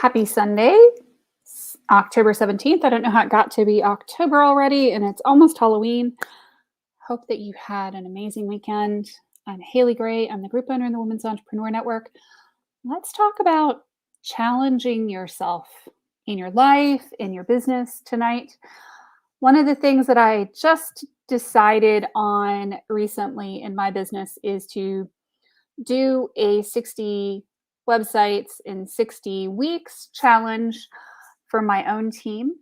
Happy Sunday, October 17th. I don't know how it got to be October already, and it's almost Halloween. Hope that you had an amazing weekend. I'm Haley Gray. I'm the group owner in the Women's Entrepreneur Network. Let's talk about challenging yourself in your life, in your business tonight. One of the things that I just decided on recently in my business is to do a 60 websites in 60 weeks challenge for my own team.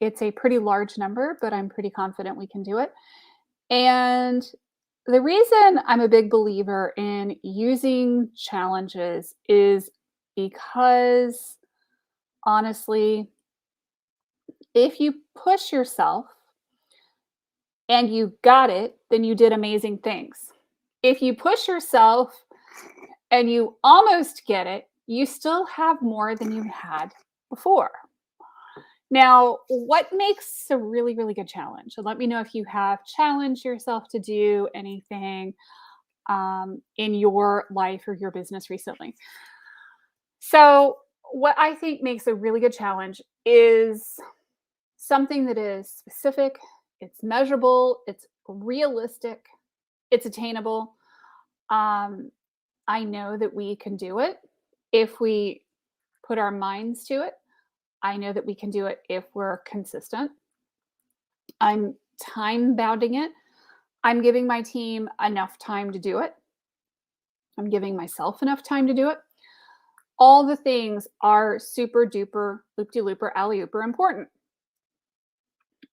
It's a pretty large number, but I'm pretty confident we can do it. And the reason I'm a big believer in using challenges is because, honestly, if you push yourself and you got it, then you did amazing things. If you push yourself and you almost get it, you still have more than you had before. Now, what makes a really, really good challenge? So let me know if you have challenged yourself to do anything in your life or your business recently. So, what I think makes a really good challenge is something that is specific, it's measurable, it's realistic, it's attainable. I know that we can do it if we put our minds to it. I know that we can do it if we're consistent. I'm time bounding it. I'm giving my team enough time to do it. I'm giving myself enough time to do it. All the things are super duper, loop-de-looper, alley-ooper important.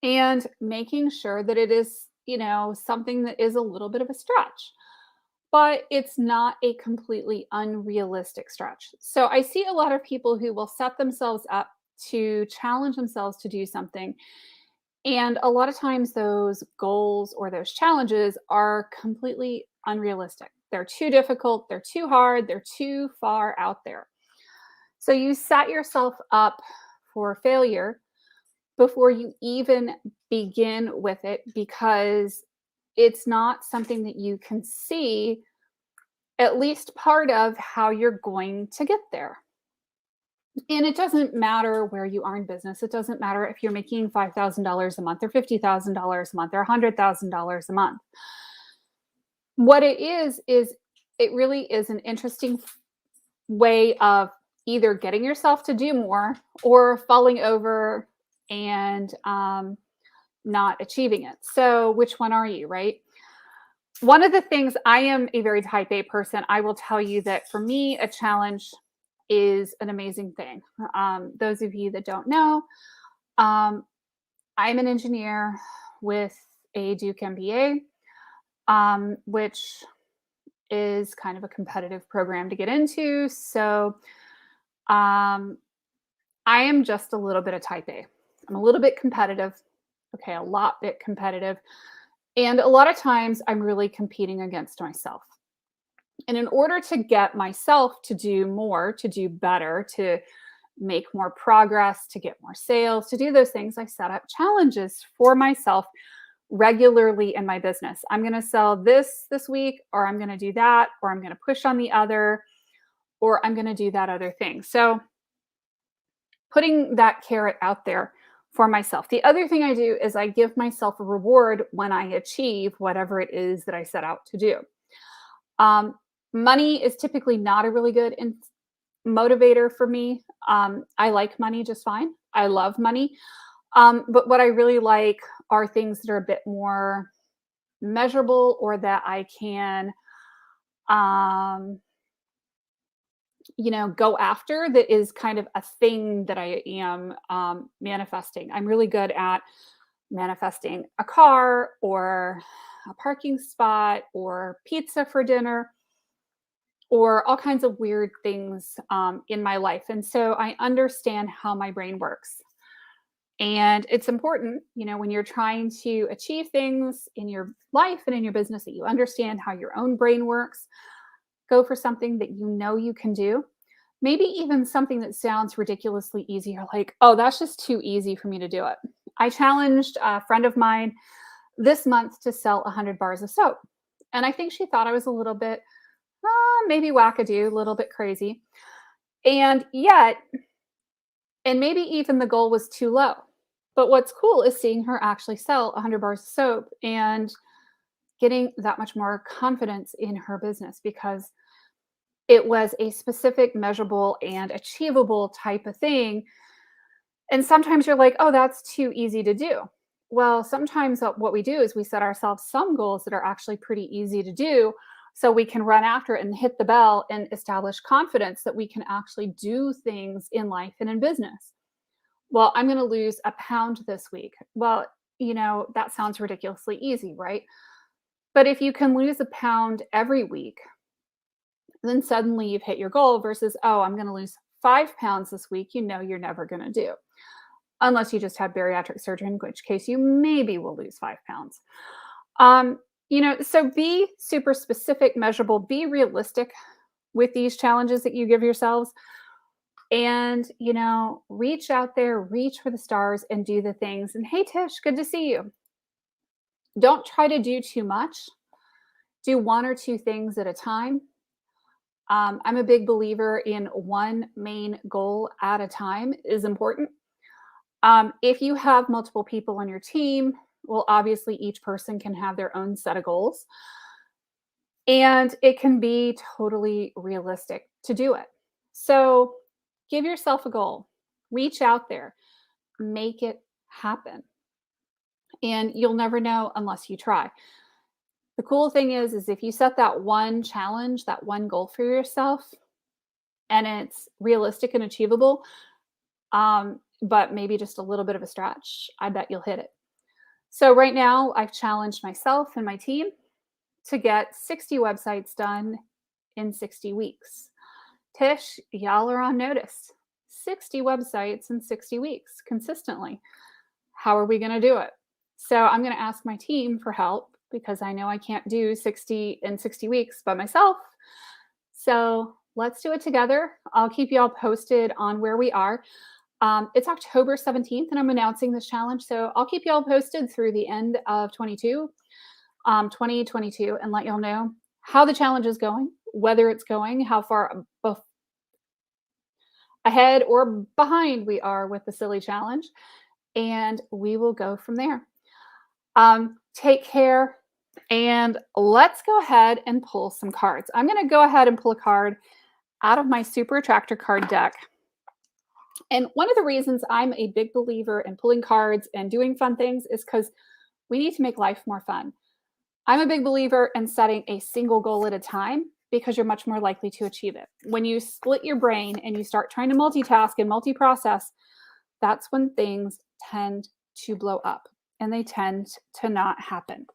And making sure that it is, something that is a little bit of a stretch, but it's not a completely unrealistic stretch. So I see a lot of people who will set themselves up to challenge themselves to do something. And a lot of times those goals or those challenges are completely unrealistic. They're too difficult, they're too hard, they're too far out there. So you set yourself up for failure before you even begin with it because it's not something that you can see at least part of how you're going to get there. And it doesn't matter where you are in business. It doesn't matter if you're making $5,000 a month or $50,000 a month or $100,000 a month. What it is it really is an interesting way of either getting yourself to do more or falling over and not achieving it. So which one are you, right? One of the things, I am a very type A person. I will tell you that for me, a challenge is an amazing thing. Those of you that don't know, I'm an engineer with a Duke MBA, which is kind of a competitive program to get into. So I am just a little bit of type A. I'm a little bit competitive. Okay, a lot bit competitive. And a lot of times I'm really competing against myself. And in order to get myself to do more, to do better, to make more progress, to get more sales, to do those things, I set up challenges for myself regularly in my business. I'm going to sell this week, or I'm going to do that, or I'm going to push on the other, or I'm going to do that other thing. So putting that carrot out there for myself. The other thing I do is I give myself a reward when I achieve whatever it is that I set out to do. Money is typically not a really good motivator for me. I like money just fine. I love money. But what I really like are things that are a bit more measurable or that I can, go after, that is kind of a thing that I am manifesting. I'm really good at manifesting a car or a parking spot or pizza for dinner or all kinds of weird things in my life. And so I understand how my brain works. And it's important, when you're trying to achieve things in your life and in your business, that you understand how your own brain works. Go for something that you can do. Maybe even something that sounds ridiculously easy. You're like, oh, that's just too easy for me to do it. I challenged a friend of mine this month to sell 100 bars of soap. And I think she thought I was a little bit, maybe wackadoo, a little bit crazy. And yet, and maybe even the goal was too low. But what's cool is seeing her actually sell 100 bars of soap and getting that much more confidence in her business because it was a specific, measurable, and achievable type of thing. And sometimes you're like, oh, that's too easy to do. Well, sometimes what we do is we set ourselves some goals that are actually pretty easy to do so we can run after it and hit the bell and establish confidence that we can actually do things in life and in business. Well, I'm going to lose a pound this week. Well, that sounds ridiculously easy, right? But if you can lose a pound every week, then suddenly you've hit your goal versus, oh, I'm going to lose 5 pounds this week. You're never going to do. Unless you just have bariatric surgery, in which case you maybe will lose 5 pounds. So be super specific, measurable, be realistic with these challenges that you give yourselves. And, reach out there, reach for the stars and do the things. And hey, Tish, good to see you. Don't try to do too much. Do one or two things at a time. I'm a big believer in one main goal at a time is important. If you have multiple people on your team, well, obviously each person can have their own set of goals. And it can be totally realistic to do it. So give yourself a goal, reach out there, make it happen. And you'll never know unless you try. The cool thing is if you set that one challenge, that one goal for yourself, and it's realistic and achievable, but maybe just a little bit of a stretch, I bet you'll hit it. So right now, I've challenged myself and my team to get 60 websites done in 60 weeks. Tish, y'all are on notice. 60 websites in 60 weeks consistently. How are we going to do it? So I'm going to ask my team for help because I know I can't do 60 in 60 weeks by myself. So let's do it together. I'll keep you all posted on where we are. It's October 17th, and I'm announcing this challenge. So I'll keep you all posted through the end of 2022, and let y'all know how the challenge is going, whether it's going, how far ahead or behind we are with the silly challenge. And we will go from there. Take care. And let's go ahead and pull some cards. I'm going to go ahead and pull a card out of my Super Attractor card deck. And one of the reasons I'm a big believer in pulling cards and doing fun things is because we need to make life more fun. I'm a big believer in setting a single goal at a time because you're much more likely to achieve it. When you split your brain and you start trying to multitask and multi-process, that's when things tend to blow up and they tend to not happen.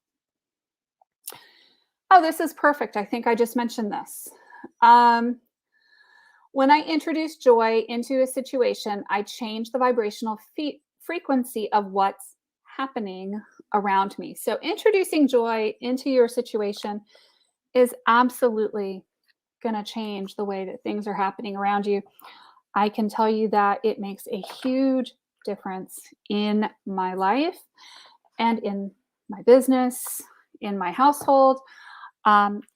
Oh, this is perfect. I think I just mentioned this. When I introduce joy into a situation, I change the vibrational frequency of what's happening around me. So introducing joy into your situation is absolutely going to change the way that things are happening around you. I can tell you that it makes a huge difference in my life and in my business, in my household,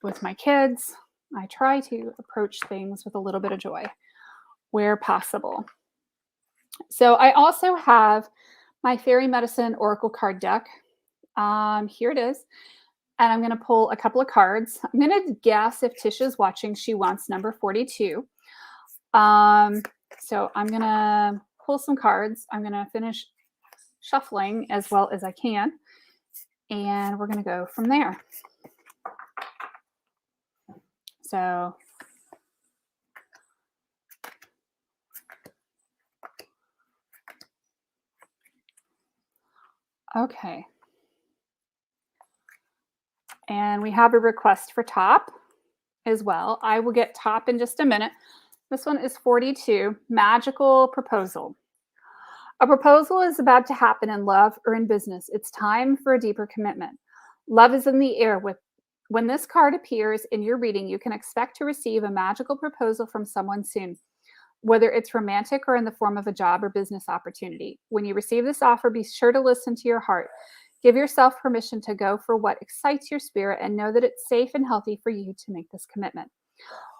with my kids. I try to approach things with a little bit of joy where possible. So I also have my Fairy Medicine Oracle card deck. Here it is. And I'm going to pull a couple of cards. I'm going to guess if Tisha's watching, she wants number 42. So I'm going to pull some cards. I'm going to finish shuffling as well as I can. And we're going to go from there. So okay. And we have a request for top as well. I will get top in just a minute. This one is 42, magical proposal. A proposal is about to happen in love or in business. It's time for a deeper commitment. Love is in the air. When this card appears in your reading, you can expect to receive a magical proposal from someone soon, whether it's romantic or in the form of a job or business opportunity. When you receive this offer, be sure to listen to your heart. Give yourself permission to go for what excites your spirit and know that it's safe and healthy for you to make this commitment.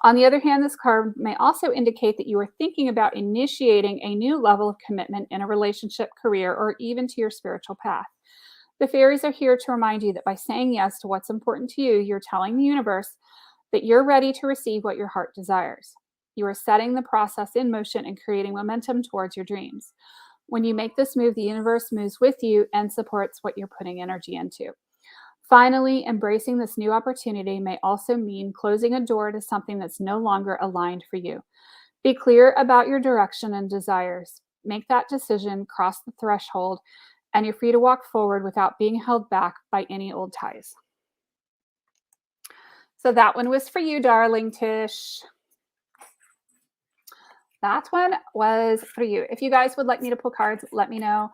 On the other hand, this card may also indicate that you are thinking about initiating a new level of commitment in a relationship, career, or even to your spiritual path. The fairies are here to remind you that by saying yes to what's important to you, you're telling the universe that you're ready to receive what your heart desires. You are setting the process in motion and creating momentum towards your dreams. When you make this move, the universe moves with you and supports what you're putting energy into. Finally, embracing this new opportunity may also mean closing a door to something that's no longer aligned for you. Be clear about your direction and desires. Make that decision, cross the threshold, and you're free to walk forward without being held back by any old ties. So that one was for you, darling Tish. That one was for you. If you guys would like me to pull cards, let me know.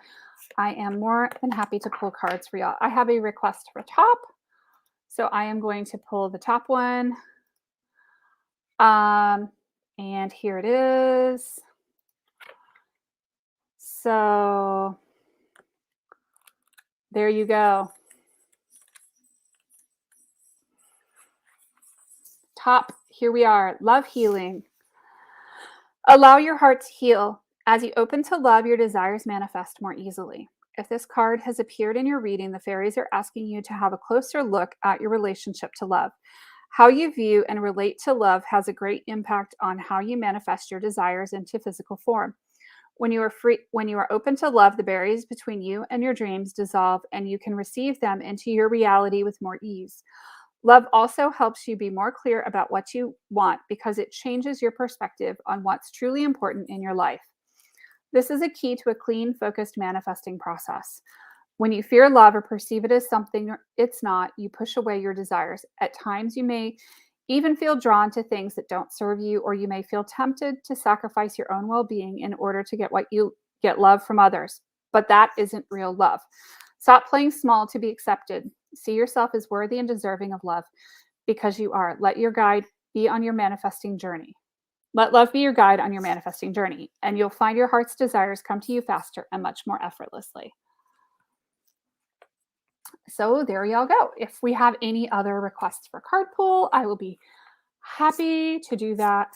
I am more than happy to pull cards for y'all. I have a request for top. So I am going to pull the top one. And here it is. So there you go. Top, here we are. Love healing. Allow your heart to heal. As you open to love, your desires manifest more easily. If this card has appeared in your reading, the fairies are asking you to have a closer look at your relationship to love. How you view and relate to love has a great impact on how you manifest your desires into physical form. When you are open to love, the barriers between you and your dreams dissolve and you can receive them into your reality with more ease. Love also helps you be more clear about what you want because it changes your perspective on what's truly important in your life. This is a key to a clean, focused manifesting process. When you fear love or perceive it as something it's not, you push away your desires. At times, you may even feel drawn to things that don't serve you, or you may feel tempted to sacrifice your own well being in order to get love from others. But that isn't real love. Stop playing small to be accepted. See yourself as worthy and deserving of love because you are. Let your guide be on your manifesting journey. Let love be your guide on your manifesting journey, and you'll find your heart's desires come to you faster and much more effortlessly. So there y'all go. If we have any other requests for card pull, I will be happy to do that.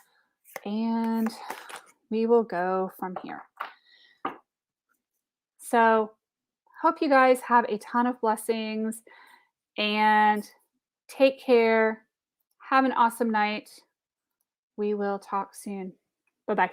And we will go from here. So hope you guys have a ton of blessings and take care. Have an awesome night. We will talk soon. Bye-bye.